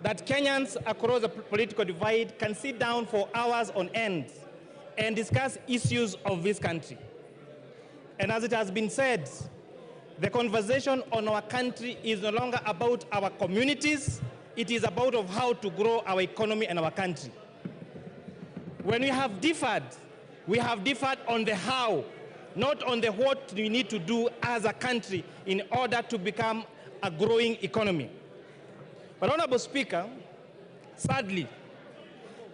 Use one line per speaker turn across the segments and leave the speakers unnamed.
that Kenyans across the political divide can sit down for hours on end and discuss issues of this country. And as it has been said, the conversation on our country is no longer about our communities, it is about of how to grow our economy and our country. When we have differed on the how, not on the what we need to do as a country in order to become a growing economy. But Honorable Speaker, sadly,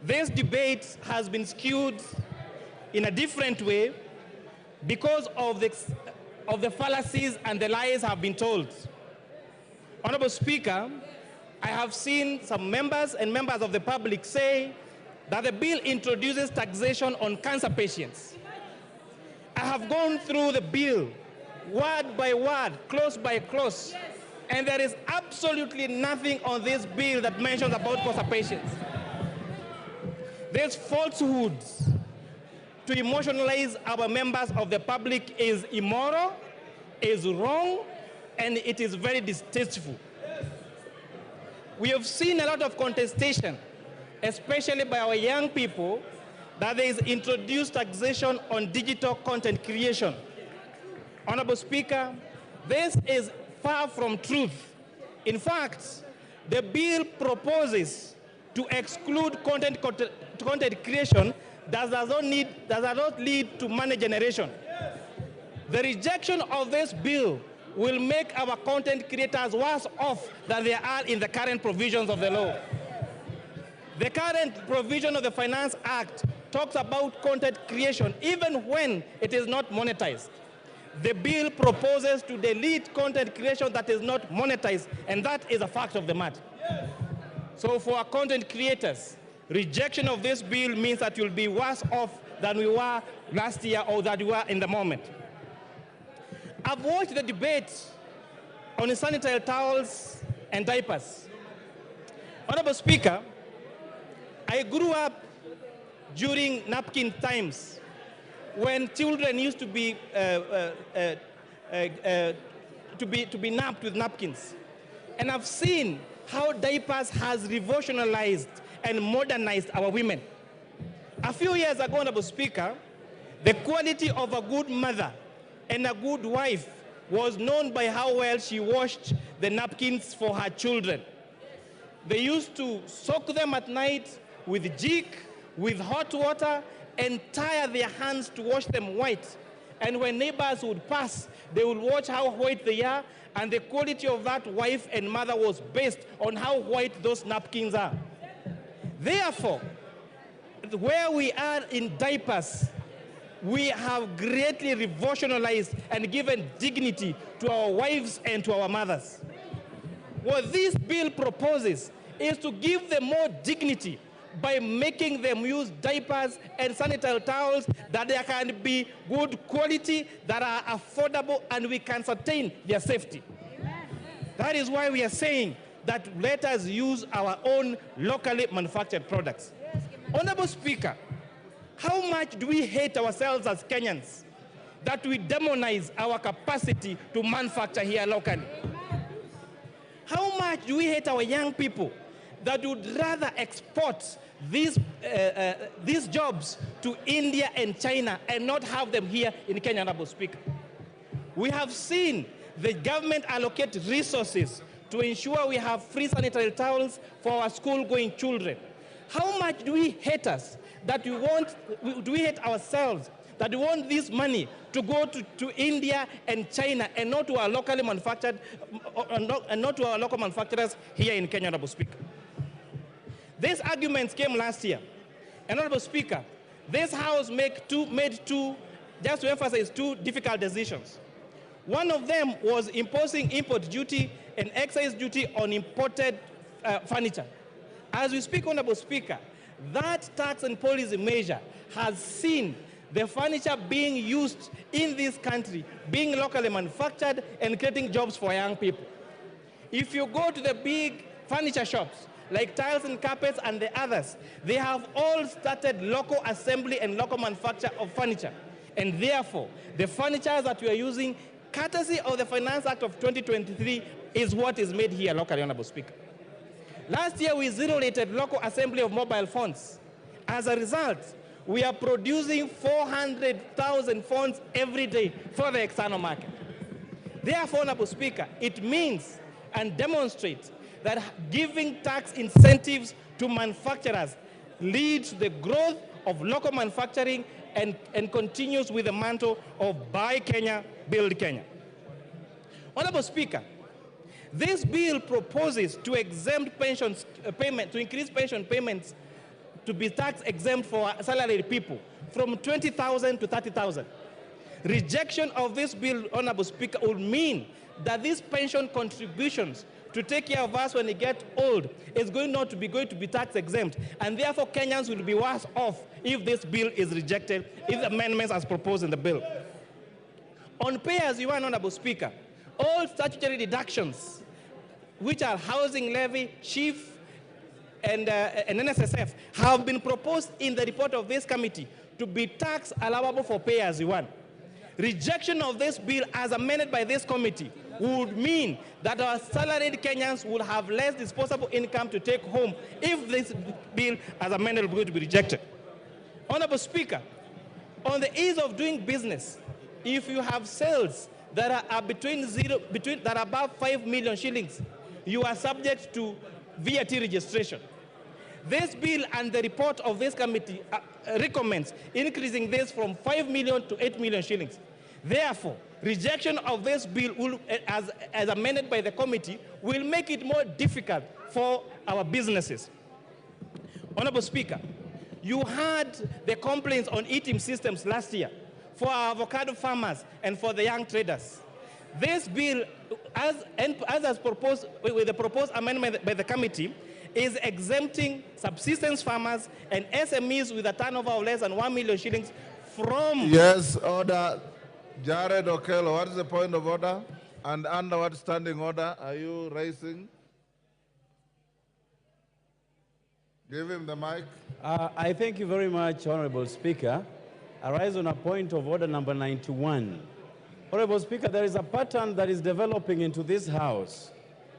this debate has been skewed in a different way because of the fallacies and the lies have been told. Honorable Speaker, I have seen some members and members of the public say that the bill introduces taxation on cancer patients. I have gone through the bill word by word, clause by clause, and there is absolutely nothing on this bill that mentions about cancer patients. These falsehoods to emotionalize our members of the public is immoral, is wrong, and it is very distasteful. We have seen a lot of contestation, especially by our young people, that there is introduced taxation on digital content creation. Honorable Speaker, this is far from truth. In fact, the bill proposes to exclude content creation that does not lead to money generation. The rejection of this bill will make our content creators worse off than they are in the current provisions of the law. The current provision of the Finance Act talks about content creation even when it is not monetized. The bill proposes to delete content creation that is not monetized, and that is a fact of the matter. So for our content creators, rejection of this bill means that you'll be worse off than we were last year or that we were in the moment. I've watched the debate on sanitary towels and diapers. Honorable Speaker, I grew up during napkin times when children used to be napped with napkins. And I've seen how diapers has revolutionized and modernized our women. A few years ago, Honorable Speaker, the quality of a good mother and a good wife was known by how well she washed the napkins for her children. They used to soak them at night with jik, with hot water, and tire their hands to wash them white. And when neighbors would pass, they would watch how white they are, and the quality of that wife and mother was based on how white those napkins are. Therefore, where we are in diapers, we have greatly revolutionized and given dignity to our wives and to our mothers. What this bill proposes is to give them more dignity by making them use diapers and sanitary towels that they can be good quality, that are affordable, and we can sustain their safety. That is why we are saying that let us use our own locally manufactured products. Honorable Speaker, how much do we hate ourselves as Kenyans that we demonize our capacity to manufacture here locally? How much do we hate our young people that would rather export these jobs to India and China and not have them here in Kenya, Honorable Speaker? We have seen the government allocate resources to ensure we have free sanitary towels for our school-going children. How much do we hate us that do we hate ourselves that we want this money to go to India and China and not to our locally manufactured, and not to our local manufacturers here in Kenya, Honorable Speaker? These arguments came last year. And Honorable Speaker, this House made two, just to emphasize, two difficult decisions. One of them was imposing import duty and excise duty on imported furniture. As we speak, Honorable Speaker, that tax and policy measure has seen the furniture being used in this country, being locally manufactured and creating jobs for young people. If you go to the big furniture shops, like tiles and carpets and the others, they have all started local assembly and local manufacture of furniture. And therefore, the furniture that we are using, courtesy of the Finance Act of 2023, is what is made here locally, Honorable Speaker. Last year, we zero-rated local assembly of mobile phones. As a result, we are producing 400,000 phones every day for the external market. Therefore, Honorable Speaker, it means and demonstrates that giving tax incentives to manufacturers leads to the growth of local manufacturing and continues with the mantle of Buy Kenya, Build Kenya. Honorable Speaker, this bill proposes to exempt pensions payment, to increase pension payments to be tax exempt for salaried people from 20,000 to 30,000. Rejection of this bill, Honorable Speaker, would mean that these pension contributions to take care of us when we get old is going to be tax exempt, and therefore Kenyans will be worse off if this bill is rejected, if the amendments as proposed in the bill. On pay as you earn, Honorable Speaker, all statutory deductions, which are housing levy, chief, and NSSF, have been proposed in the report of this committee to be tax allowable for pay as you earn. Rejection of this bill as amended by this committee would mean that our salaried Kenyans would have less disposable income to take home if this bill as amended is going to be rejected. Honorable Speaker, on the ease of doing business, if you have sales that are that are above 5 million shillings, you are subject to VAT registration. This bill and the report of this committee recommends increasing this from 5 million to 8 million shillings. Therefore, rejection of this bill will, as amended by the committee will make it more difficult for our businesses. Honorable Speaker, you heard the complaints on eating systems last year for our avocado farmers and for the young traders. This bill, as proposed with the proposed amendment by the committee, is exempting subsistence farmers and SMEs with a turnover of less than 1 million shillings from...
Yes, order. Jared Okello, what is the point of order? And under what standing order are you raising? Give him the mic.
I thank you very much, Honorable Speaker. I rise on a point of order number 91. Honorable Speaker, there is a pattern that is developing into this House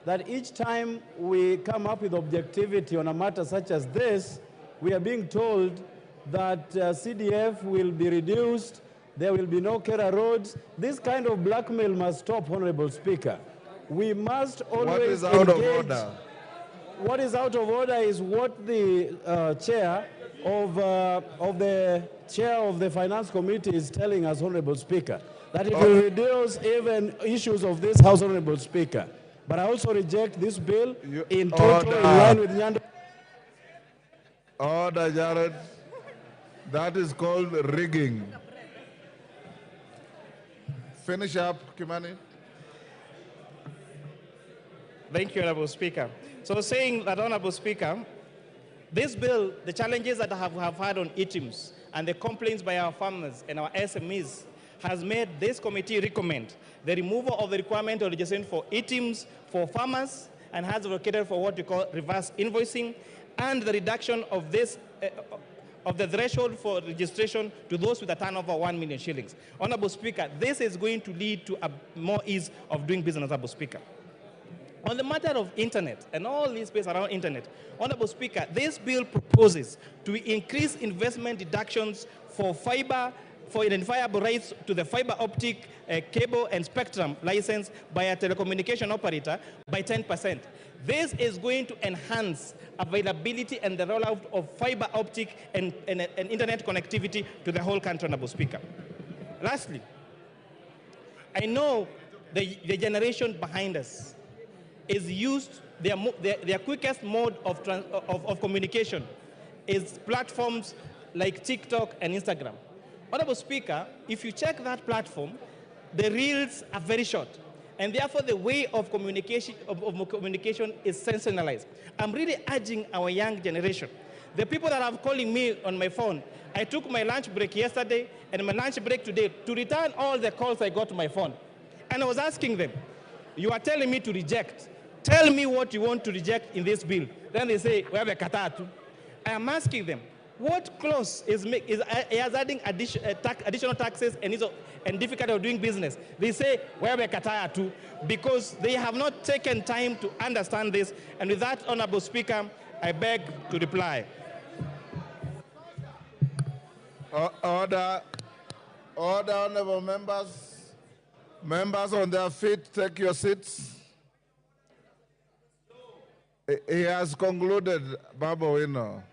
that each time we come up with objectivity on a matter such as this, we are being told that CDF will be reduced, there will be no Kera roads. This kind of blackmail must stop, Honorable Speaker. We must always
What is out of order?
What is out of order is what the chair of the Finance Committee is telling us, Honorable Speaker, that it will reduce even issues of this House, Honorable Speaker. But I also reject this bill in total in line with Nyando.
Order, Jared. That is called rigging. Finish up, Kimani.
Thank you, Honorable Speaker. So saying that, Honorable Speaker, this bill, the challenges that have had on ETIMS and the complaints by our farmers and our SMEs has made this committee recommend the removal of the requirement of registration for ETIMS for farmers and has advocated for what we call reverse invoicing and the reduction of this of the threshold for registration to those with a turnover of 1 million shillings. Honorable Speaker, this is going to lead to a more ease of doing business, Honorable Speaker. On the matter of internet and all this space around internet, Honorable Speaker, this bill proposes to increase investment deductions for fiber, for identifiable rights to the fiber optic, cable and spectrum license by a telecommunication operator by 10%. This is going to enhance availability and the rollout of fiber optic and internet connectivity to the whole country, Honorable Speaker. Lastly, I know the generation behind us is used, their quickest mode of communication is platforms like TikTok and Instagram. Honorable Speaker, if you check that platform, the reels are very short, and therefore the way of communication is sensationalized. I'm really urging our young generation, the people that are calling me on my phone, I took my lunch break yesterday and my lunch break today to return all the calls I got to my phone. And I was asking them, you are telling me to reject. Tell me what you want to reject in this bill. Then they say, we have a katatu. I am asking them, What clause is adding additional taxes and difficulty of doing business? They say, where we kataya too, because they have not taken time to understand this. And with that, Honorable Speaker, I beg to reply.
Order, honorable members. Members on their feet, take your seats. He has concluded, Babu Wino.